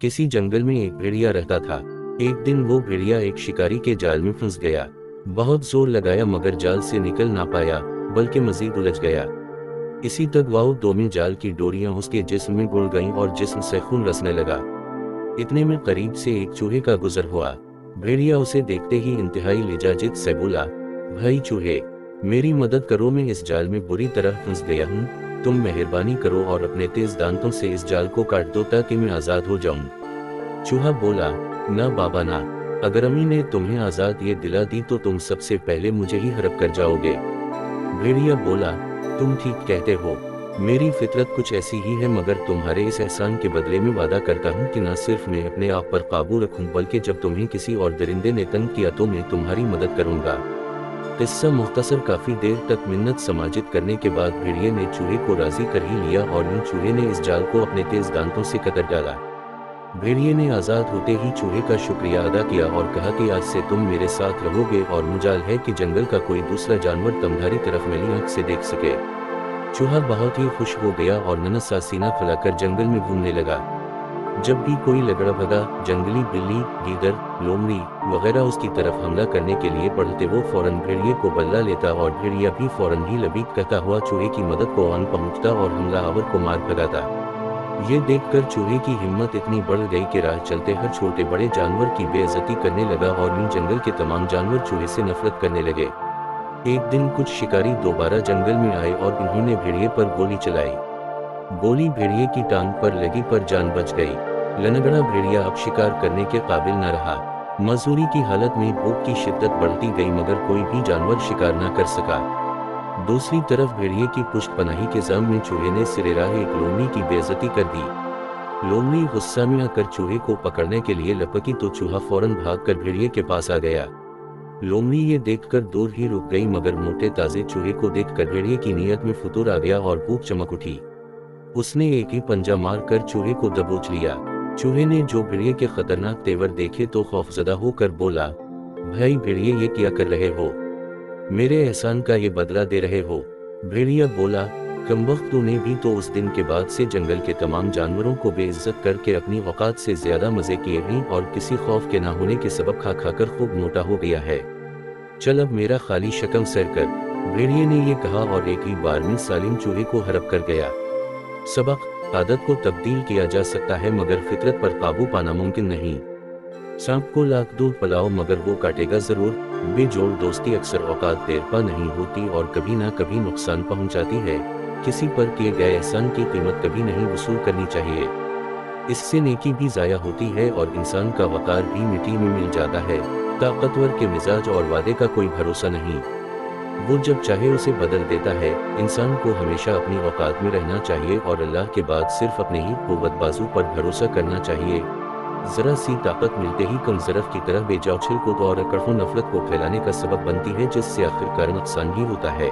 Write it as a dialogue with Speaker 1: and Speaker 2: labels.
Speaker 1: किसी जंगल में एक भेड़िया रहता था। एक दिन वो भेड़िया एक शिकारी के जाल में फंस गया। बहुत जोर लगाया मगर जाल से निकल ना पाया, बल्कि मजीद उलझ गया। इसी तगवाव में जाल की डोरियां उसके जिस्म में घुल गईं और जिस्म से खून रसने लगा। इतने में करीब से एक चूहे का गुजर हुआ। भेड़िया उसे देखते ही इंतहाई लिजाजित से बोला, भाई चूहे, मेरी मदद करो, मैं इस जाल में बुरी तरह फंस गया हूँ। तुम मेहरबानी करो और अपने तेज दांतों से इस जाल को काट दो ताकि मैं आजाद हो जाऊं। चूहा बोला, ना बाबा ना, अगर अम्मी ने तुम्हें आजाद ये दिला दी तो तुम सबसे पहले मुझे ही हड़प कर जाओगे। भेड़िया बोला, तुम ठीक कहते हो, मेरी फितरत कुछ ऐसी ही है, मगर तुम्हारे इस एहसान के बदले में वादा करता हूँ कि न सिर्फ मैं अपने आप पर काबू रखूं बल्कि जब तुम्हें किसी और दरिंदे ने तंग किया तो मैं तुम्हारी मदद करूंगा। किस्सा मुख्तसर। काफी देर तक मिन्नत समाजित करने के बाद भेड़िए ने चूहे को राजी कर ही लिया और यूं चूहे ने इस जाल को अपने तेज दांतों से कतर डाला। भेड़िए ने आजाद होते ही चूहे का शुक्रिया अदा किया और कहा कि आज से तुम मेरे साथ रहोगे और मुजाल है कि जंगल का कोई दूसरा जानवर तुम्हारी तरफ मेरी आंख से देख सके। चूहा बहुत ही खुश हो गया और नन्हा सीना फैलाकर जंगल में घूमने लगा। जब भी कोई लगड़ा भगा, जंगली बिल्ली, गीदड़, लोमड़ी वगैरह उसकी तरफ हमला करने के लिए बढ़ते वो फौरन भेड़िए को बल्ला लेता और भेड़िया भी फौरन ही लबीक कहता हुआ चूहे की मदद को आन पहुंचता और हमलावर को मार भगाता। ये देखकर चूहे की हिम्मत इतनी बढ़ गई कि राह चलते हर छोटे बड़े जानवर की बेइज्जती करने लगा और यूं जंगल के तमाम जानवर चूहे से नफरत करने लगे। एक दिन कुछ शिकारी दोबारा जंगल में आए और उन्होंने भेड़िए पर गोली चलाई। गोली भेड़िए की टांग पर लगी पर जान बच गई। लनगड़ा भेड़िया अब शिकार करने के काबिल न रहा। मजदूरी की हालत में भूख की शिद्दत बढ़ती गई मगर कोई भी जानवर शिकार न कर सका। दूसरी तरफ भेड़िए की पुष्टपनाही के जाम में चूहे ने सिरेराह एक लोमड़ी की बेइज्जती कर दी। लोमड़ी गुस्सा में आकर चूहे को पकड़ने के लिए लपकी तो चूहा फौरन भागकर भेड़िए के पास आ गया। लोमड़ी ये देखकर दूर ही रुक गई मगर मोटे ताजे चूहे को देखकर भेड़िए की नीयत में फुतूर आ गया और भूख चमक उठी। उसने एक ही पंजा मारकर चूहे को दबोच लिया। चूहे ने जो भेड़िए के खतरनाक तेवर देखे तो खौफजदा होकर बोला, भाई भेड़िए, ये क्या कर रहे हो? मेरे एहसान का ये बदला दे रहे हो? भेड़िया बोला, कमबख्त, तूने भी तो उस दिन के बाद से जंगल के तमाम जानवरों को बेइज्जत करके अपनी औकात से ज्यादा मजे किए हैं और किसी खौफ के ना होने के सबब खा खाकर खूब मोटा हो गया है। चल अब मेरा खाली शकम सैर कर। भेड़िए ने ये कहा और एक ही बार में सालिम चूहे को हड़प कर गया। सबक: आदत को तब्दील किया जा सकता है मगर फितरत पर काबू पाना मुमकिन नहीं। सांप को लाख दूर पलाओ मगर वो काटेगा जरूर। बेजोड़ दोस्ती अक्सर औकात देरपा नहीं होती और कभी ना कभी नुकसान पहुंचाती है। किसी पर किए गए एहसान की कीमत कभी नहीं वसूल करनी चाहिए, इससे नेकी भी जाया होती है और इंसान का वकार भी मिट्टी में मिल जाता है। ताकतवर के मिजाज और वादे का कोई भरोसा नहीं, वो जब चाहे उसे बदल देता है। इंसान को हमेशा अपनी औकात में रहना चाहिए और अल्लाह के बाद सिर्फ अपने ही कुव्वत बाजू पर भरोसा करना चाहिए। जरा सी ताकत मिलते ही कम ज़रफ़ की तरह बेजा उछल कूद और अकड़ नफरत को फैलाने का सबब बनती है जिससे आखिरकार नुकसान ही होता है।